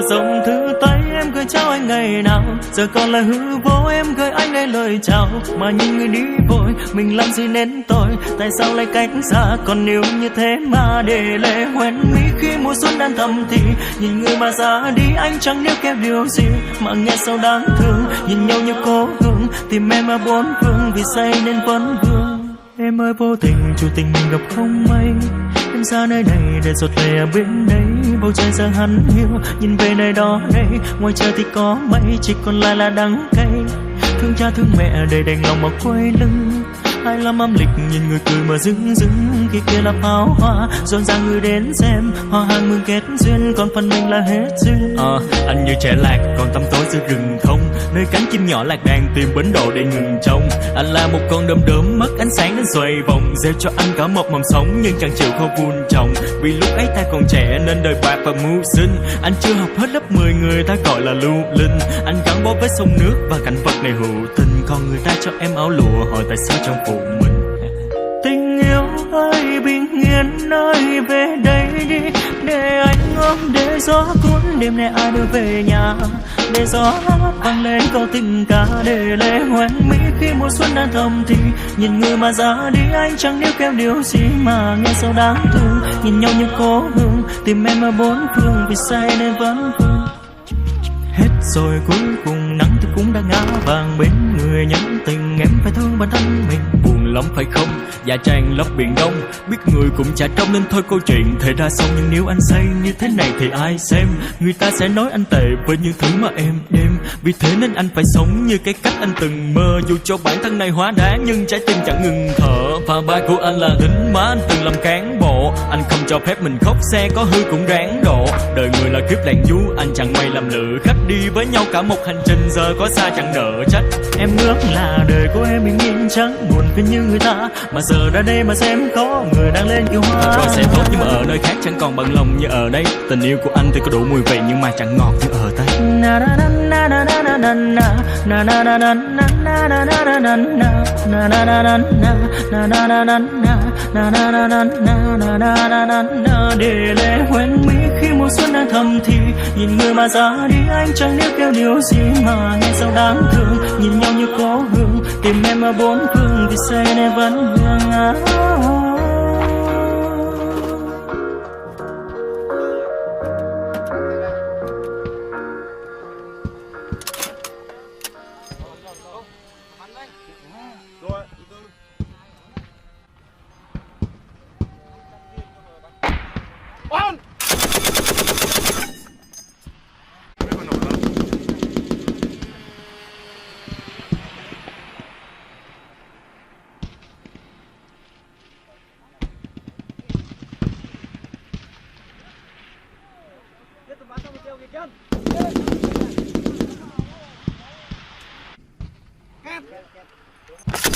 bờ sông thứ Tây em gửi trao anh ngày nào, giờ còn là hư vô em gửi anh đây lời chào. Mà những người đi vội mình làm gì nên tội, tại sao lại cách xa còn yêu như thế mà để lệ hoen mi khi mùa xuân đang thầm thì nhìn người mà ra đi anh chẳng níu kéo điều gì mà nghe sao đáng thương. Nhìn nhau như cố hương tìm em ở bốn phương vì say nên vẫn vương. Em ơi vô tình chủ tình mình gặp không may, em ra nơi này để giọt lệ ở bên đấy. Bầu trời giờ hằn hiu nhìn về nơi đó đây, ngoài trời thì có mây chỉ còn lại là đắng cay. Thương cha thương mẹ để đành lòng mà quay lưng, ai làm âm lịch nhìn người cười mà dưng dưng. Khi kia là pháo hoa rộn ràng người đến xem, hoa hàng mừng kết duyên còn phần mình là hết duyên. Anh như trẻ lạc còn tăm tối giữa rừng thông, nơi cánh chim nhỏ lạc đàn tìm bến đỗ để ngừng trông. Anh là một con đom đóm mất ánh sáng đến xoay vòng, gieo cho anh cả một mầm sống nhưng chẳng chịu khô vun trồng. Vì lúc ấy ta còn trẻ nên đời bạc và mưu sinh, anh chưa học hết lớp 10 người ta gọi là lưu linh. Anh gắn bó với sông nước và cảnh vật này hữu tình, còn người ta cho em áo lụa hỏi tại sao trong phụ mình. Tình yêu ơi bình yên ơi về đây đi, để anh ôm để gió cuốn đêm nay ai đưa về nhà, để gió vang lên câu tình ca để lệ hoen mi khi mùa xuân đang thầm thì nhìn người mà ra đi anh chẳng níu kéo điều gì mà nghe sao đáng thương. Nhìn nhau như cố hương tìm em ở bốn phương vì say nên vẫn vương. Hết rồi cuối cùng nắng thì cũng đã ngã vàng bên người nhắn tình, em phải thương bản thân mình. Buồn lắm phải không, dạ tràn lấp biển đông, biết người cũng chả trông nên thôi câu chuyện thể ra xong. Nhưng nếu anh say như thế này thì ai xem, người ta sẽ nói anh tệ với những thứ mà em đem. Vì thế nên anh phải sống như cái cách anh từng mơ, dù cho bản thân này hóa đá nhưng trái tim chẳng ngừng thở. Và ba của anh là lính má, anh từng làm cán bộ, anh không cho phép mình khóc, xe có hư cũng ráng độ. Đời người là kiếp đàn du, anh chẳng may làm lựa khách, đi với nhau cả một hành trình giờ có xa chẳng nỡ trách. Em ước là đời của em bình yên chẳng buồn phiền như người ta, mà giờ ra đây mà xem có người đang lên yêu hoa. Rồi sẽ tốt nhưng mà ở nơi khác chẳng còn bằng lòng như ở đây. Tình yêu của anh thì có đủ mùi vị nhưng mà chẳng ngọt như ở đây. Để lệ hoen mi khi mùa xuân đang thầm thì nhìn người mà ra đi anh chẳng níu kéo điều gì mà nghe sao đáng thương. Nhìn nhau như cố hương tìm em ở bốn phương vì say nên vẫn vương. Cắt.